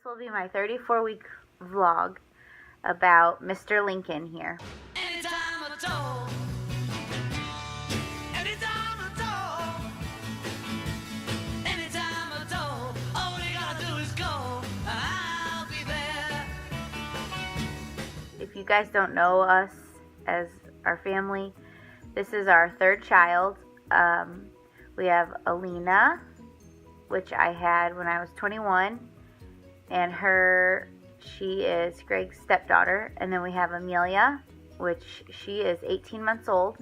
This will be my 34-week vlog about Mr. Lincoln here. Anytime at all. Anytime at all. Anytime at all. All you gotta do is go. I'll be there. If you guys don't know us as our family, this is our third child. We have Alina, which I had when I was 21, and she is Greg's stepdaughter. And then we have Amelia, which she is 18 months old,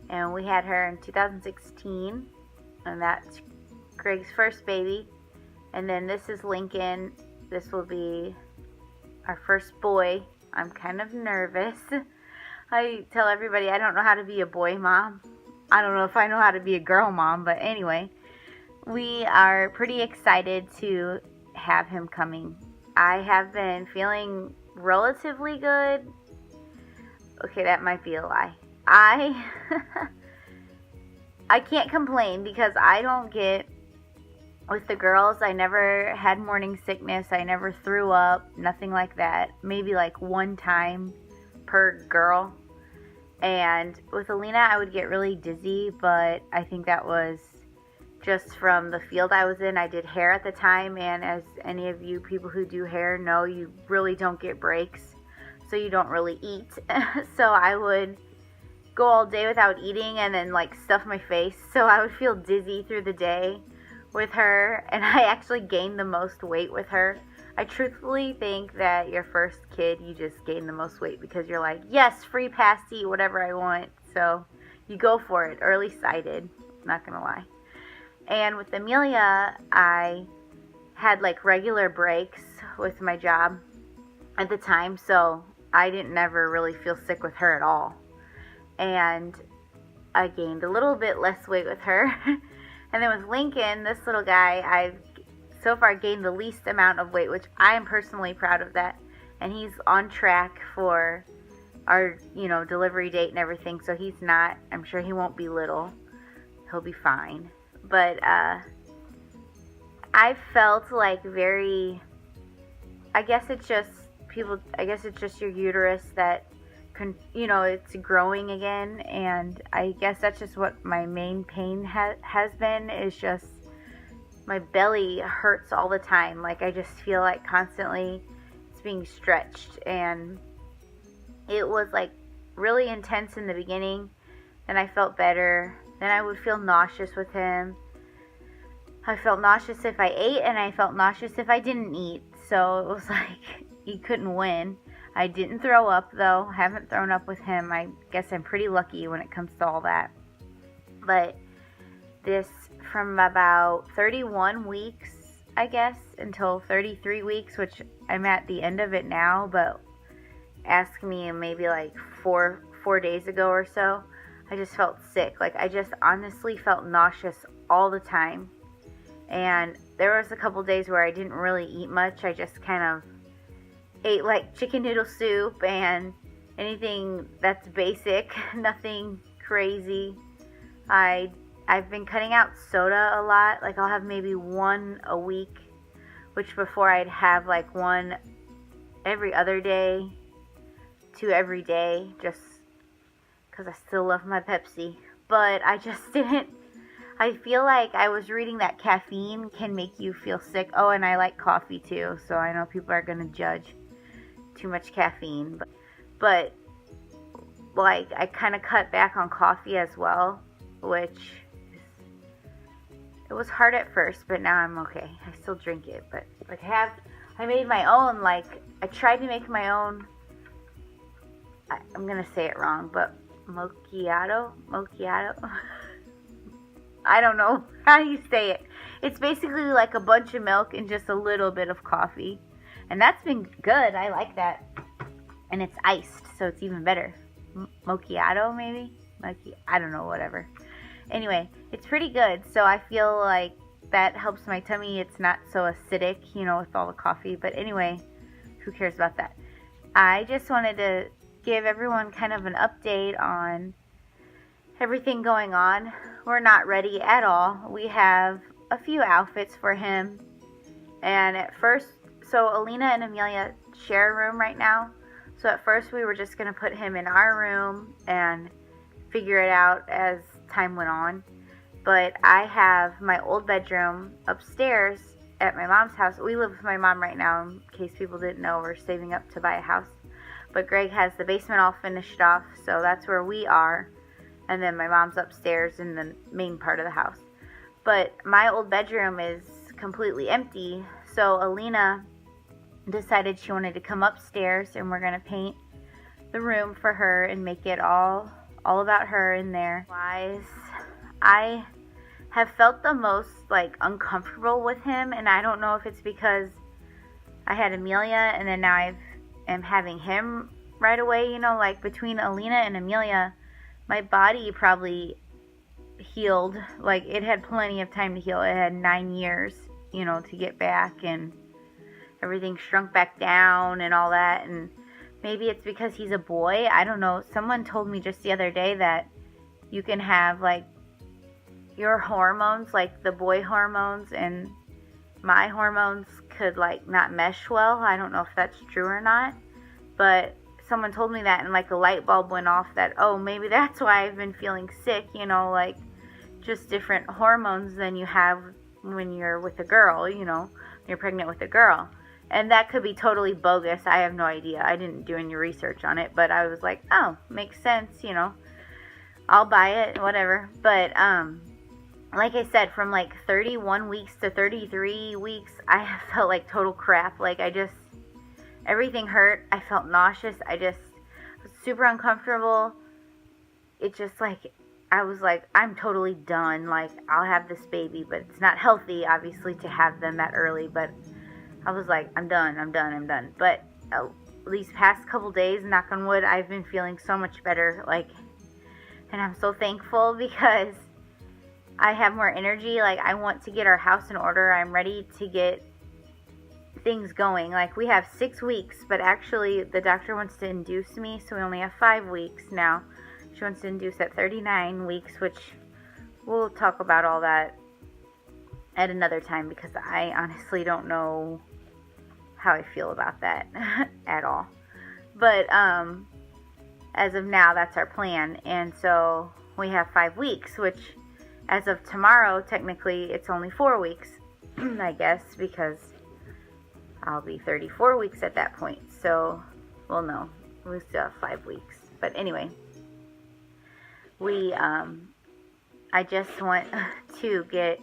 and we had her in 2016, and that's Greg's first baby. And then this is Lincoln. This will be our first boy. I'm kind of nervous. I tell everybody I don't know how to be a boy mom. I don't know if I know how to be a girl mom, but anyway, we are pretty excited to have him coming. I have been feeling relatively good. Okay, that might be a lie. I can't complain because I don't get, with the girls, I never had morning sickness. I never threw up, nothing like that. Maybe like one time per girl. And with Alina, I would get really dizzy, but I think that was just from the field I was in. I did hair at the time, and as any of you people who do hair know, you really don't get breaks, so you don't really eat. So I would go all day without eating and then like stuff my face, so I would feel dizzy through the day with her, and I actually gained the most weight with her. I truthfully think that your first kid, you just gain the most weight because you're like, yes, free pass to eat whatever I want. So you go for it, or at least I did, not gonna lie. And with Amelia, I had like regular breaks with my job at the time, so I didn't never really feel sick with her at all. And I gained a little bit less weight with her. And then with Lincoln, this little guy, I've so far gained the least amount of weight, which I am personally proud of that. And he's on track for our, delivery date and everything. So he's not, I'm sure he won't be little. He'll be fine. But I felt like I guess it's just your uterus that it's growing again. And I guess that's just what my main pain has been, is just my belly hurts all the time. Like I just feel like constantly it's being stretched, and it was like really intense in the beginning. Then I felt better. Then I would feel nauseous with him. I felt nauseous if I ate, and I felt nauseous if I didn't eat. So it was like you couldn't win. I didn't throw up though. Haven't thrown up with him. I guess I'm pretty lucky when it comes to all that. But this, from about 31 weeks, I guess, until 33 weeks, which I'm at the end of it now, but ask me maybe like four days ago or so, I just felt sick. Like I just honestly felt nauseous all the time. And there was a couple days where I didn't really eat much. I just kind of ate like chicken noodle soup and anything that's basic, nothing crazy. I've been cutting out soda a lot. Like I'll have maybe one a week, which before I'd have like one every other day, 2 every day, just because I still love my Pepsi. But I just didn't. I feel like I was reading that caffeine can make you feel sick. Oh, and I like coffee too, so I know people are going to judge too much caffeine. But like I kind of cut back on coffee as well, which it was hard at first, but now I'm okay. I still drink it, but like I made my own, like I tried to make my own, I'm going to say it wrong, but macchiato? I don't know how you say it. It's basically like a bunch of milk and just a little bit of coffee. And that's been good. I like that. And it's iced, so it's even better. Macchiato, maybe? I don't know, whatever. Anyway, it's pretty good. So I feel like that helps my tummy. It's not so acidic, with all the coffee. But anyway, who cares about that? I just wanted to give everyone kind of an update on everything going on. We're not ready at all. We have a few outfits for him, and at first So Alina and Amelia share a room right now. So at first we were just going to put him in our room and figure it out as time went on. But I have my old bedroom upstairs at my mom's house. We live with my mom right now, in case people didn't know. We're saving up to buy a house. But Greg has the basement all finished off, so that's where we are. And then my mom's upstairs in the main part of the house. But my old bedroom is completely empty, so Alina decided she wanted to come upstairs, and we're going to paint the room for her and make it all about her in there. I have felt the most uncomfortable with him, and I don't know if it's because I had Amelia and then now I am having him right away. Between Alina and Amelia, my body probably healed. It had plenty of time to heal. It had 9 years, to get back, and everything shrunk back down and all that. And maybe it's because he's a boy. I don't know. Someone told me just the other day that you can have your hormones, the boy hormones and my hormones could not mesh well. I don't know if that's true or not, but someone told me that, and a light bulb went off that, oh, maybe that's why I've been feeling sick, just different hormones than you have when you're with a girl, you're pregnant with a girl. And that could be totally bogus. I have no idea. I didn't do any research on it, but I was like, oh, makes sense, I'll buy it, whatever. But, like I said, from 31 weeks to 33 weeks, I have felt like total crap. Everything hurt. I felt nauseous. I just was super uncomfortable. It just I was I'm totally done. I'll have this baby, but it's not healthy, obviously, to have them that early. But I was I'm done. But these past couple days, knock on wood, I've been feeling so much better. And I'm so thankful because I have more energy. I want to get our house in order. I'm ready to get things going. We have 6 weeks, but actually the doctor wants to induce me, so we only have 5 weeks now. She wants to induce at 39 weeks, which we'll talk about all that at another time because I honestly don't know how I feel about that at all. But as of now, that's our plan. And so we have 5 weeks, which as of tomorrow, technically, it's only 4 weeks, I guess, because I'll be 34 weeks at that point. So, well, no, we still have 5 weeks. But anyway, I just want to get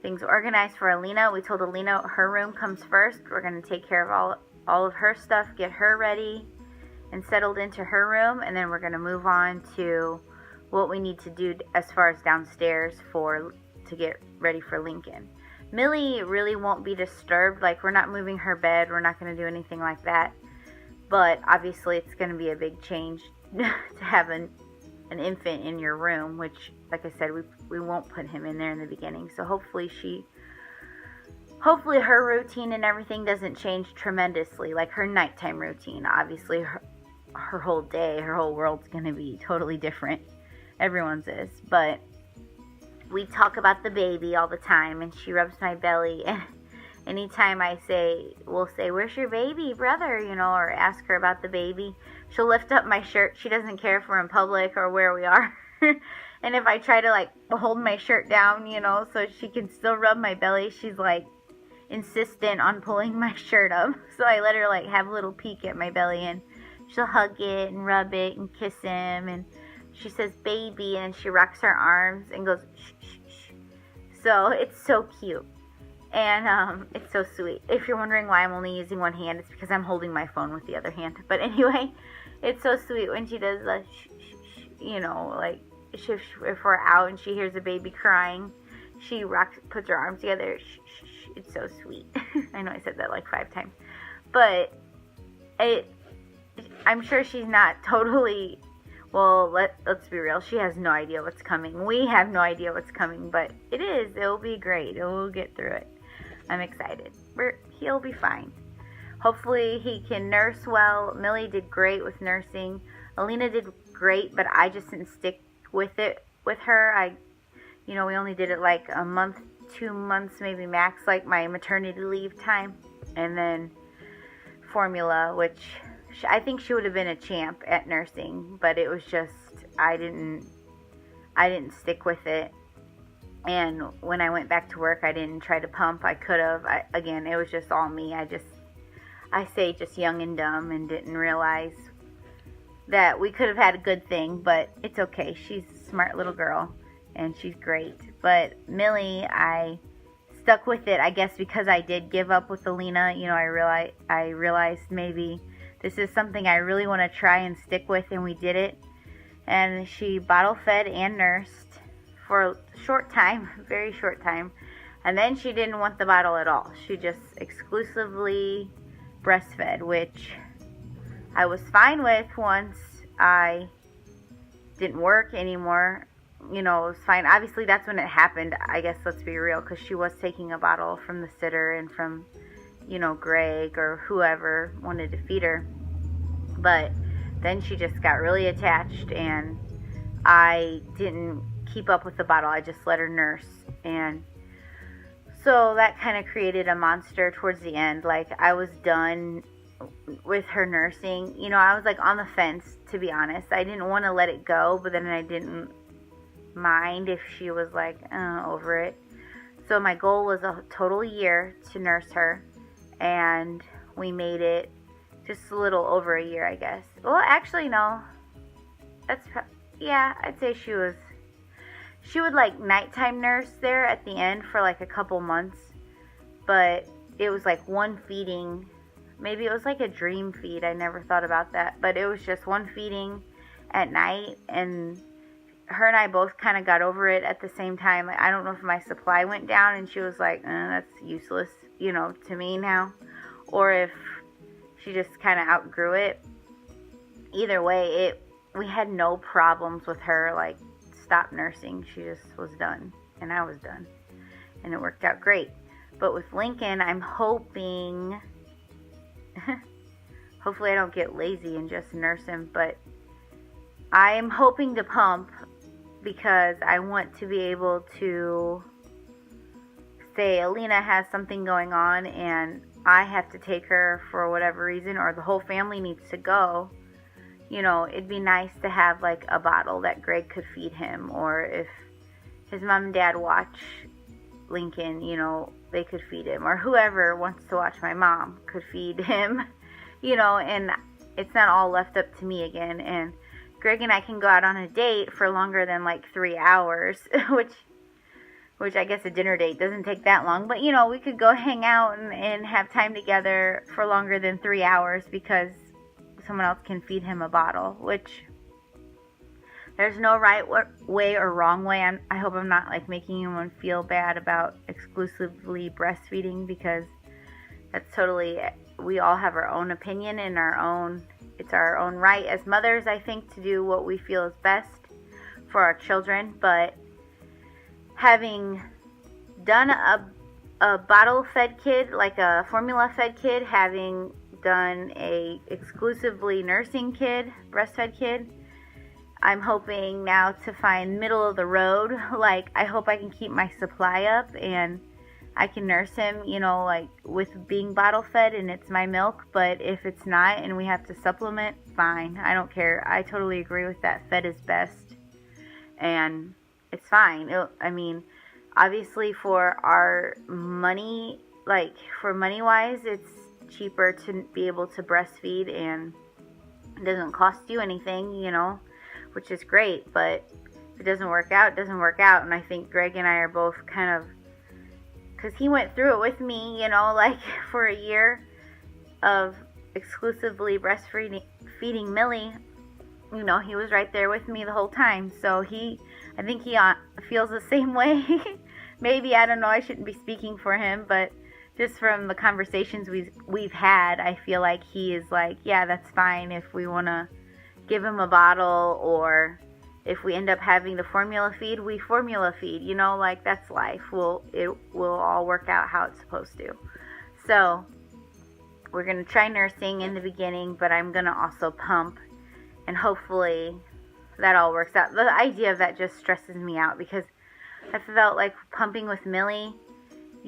things organized for Alina. We told Alina her room comes first. We're going to take care of all of her stuff, get her ready and settled into her room, and then we're going to move on to what we need to do as far as downstairs to get ready for Lincoln. Millie really won't be disturbed. We're not moving her bed. We're not going to do anything like that. But obviously it's going to be a big change to have an infant in your room, which, like I said, we won't put him in there in the beginning. So hopefully her routine and everything doesn't change tremendously. Her nighttime routine. Obviously her whole day, her whole world's going to be totally different. Everyone's is, but we talk about the baby all the time, and she rubs my belly, and anytime we'll say, where's your baby, brother, or ask her about the baby, she'll lift up my shirt. She doesn't care if we're in public or where we are, and if I try to, hold my shirt down, so she can still rub my belly, she's, insistent on pulling my shirt up, so I let her, have a little peek at my belly, and she'll hug it and rub it and kiss him, and she says baby, and she rocks her arms and goes shh, shh, shh. So it's so cute. And it's so sweet. If you're wondering why I'm only using one hand, it's because I'm holding my phone with the other hand. But anyway, it's so sweet when she does the shh, shh, shh, if we're out and she hears a baby crying, she puts her arms together. Shh, shh, shh. It's so sweet. I know I said that 5 times. But I'm sure she's not totally... Well, let's be real. She has no idea what's coming. We have no idea what's coming, but it'll be great. We'll get through it. I'm excited. He'll be fine. Hopefully he can nurse well. Millie did great with nursing. Alina did great, but I just didn't stick with it with her. We only did it a month, 2 months, maybe max, my maternity leave time. and then formula, which I think she would have been a champ at nursing, but it was just I didn't stick with it. And when I went back to work, I didn't try to pump. I could have. Again, it was just all me. I say just young and dumb, and didn't realize that we could have had a good thing, but it's okay. She's a smart little girl, and she's great. But Millie, I stuck with it, I guess, because I did give up with Alina. You know, I realized maybe this is something I really want to try and stick with, and we did it. And she bottle fed and nursed for a short time, very short time. And then she didn't want the bottle at all. She just exclusively breastfed, which I was fine with once I didn't work anymore. You know, it was fine. Obviously, that's when it happened, I guess, let's be real, because she was taking a bottle from the sitter and from, you know, Greg or whoever wanted to feed her. But then she just got really attached, and I didn't keep up with the bottle. I just let her nurse. And so that kind of created a monster towards the end. Like, I was done with her nursing. You know, I was like on the fence, to be honest. I didn't want to let it go, but then I didn't mind if she was like over it. So my goal was a total year to nurse her, and we made it just a little over a year, I guess. Well, actually, no. Yeah, I'd say she would like nighttime nurse there at the end for like a couple months, but it was like one feeding. Maybe it was like a dream feed. I never thought about that, but it was just one feeding at night, and her and I both kind of got over it at the same time. Like, I don't know if my supply went down and she was like, that's useless, you know, to me now, or if she just kind of outgrew it. Either way, we had no problems with her, like, stop nursing. She just was done, and I was done, and it worked out great. But with Lincoln, I'm hoping, hopefully I don't get lazy and just nurse him, but I am hoping to pump, because I want to be able to say Alina has something going on and I have to take her for whatever reason, or the whole family needs to go. You know, it'd be nice to have like a bottle that Greg could feed him, or if his mom and dad watch Lincoln, you know, they could feed him, or whoever wants to watch my mom could feed him, you know, and it's not all left up to me again. And Greg and I can go out on a date for longer than like 3 hours, which I guess a dinner date doesn't take that long. But, you know, we could go hang out and have time together for longer than 3 hours because someone else can feed him a bottle, which there's no right way or wrong way. I hope I'm not like making anyone feel bad about exclusively breastfeeding, because that's totally, we all have our own opinion and it's our own right as mothers, I think, to do what we feel is best for our children. But having done a bottle-fed kid, like a formula-fed kid, having done a exclusively nursing kid, breastfed kid, I'm hoping now to find middle of the road. Like, I hope I can keep my supply up and I can nurse him, you know, like with being bottle fed and it's my milk. But if it's not and we have to supplement, fine. I don't care. I totally agree with that. Fed is best. And it's fine. I mean, obviously for our money, like for money wise, it's cheaper to be able to breastfeed, and it doesn't cost you anything, you know, which is great. But if it doesn't work out, it doesn't work out. And I think Greg and I are both kind of, because he went through it with me, you know, like for a year of exclusively breastfeeding Millie, you know, he was right there with me the whole time. So I think he feels the same way. Maybe, I don't know, I shouldn't be speaking for him, but just from the conversations we've had, I feel like he is like, yeah, that's fine if we want to give him a bottle, or if we end up having the formula feed, we formula feed, you know, like that's life. It will all work out how it's supposed to. So we're going to try nursing in the beginning, but I'm going to also pump, and hopefully that all works out. The idea of that just stresses me out, because I felt like pumping with Millie,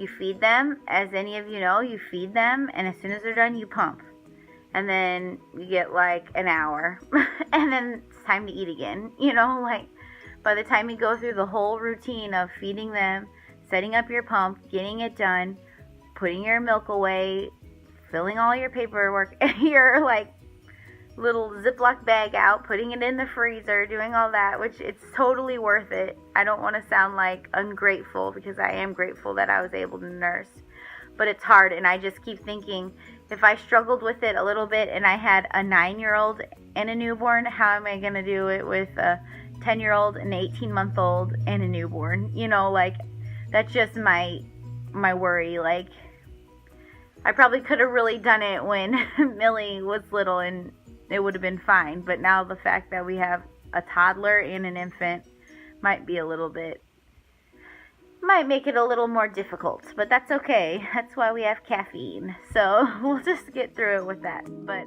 You feed them, as any of you know, you feed them, and as soon as they're done, you pump. And then you get like an hour, and then it's time to eat again. You know, like by the time you go through the whole routine of feeding them, setting up your pump, getting it done, putting your milk away, filling all your paperwork, your like little Ziploc bag out, putting it in the freezer, doing all that, which it's totally worth it. I don't want to sound like ungrateful, because I am grateful that I was able to nurse. But it's hard, and I just keep thinking, if I struggled with it a little bit and I had a 9-year-old and a newborn, how am I going to do it with a 10-year-old, an 18-month-old, and a newborn? You know, like, that's just my worry. Like, I probably could have really done it when Millie was little and it would have been fine. But now the fact that we have a toddler and an infant might make it a little more difficult, but that's okay. That's why we have caffeine. So we'll just get through it with that. But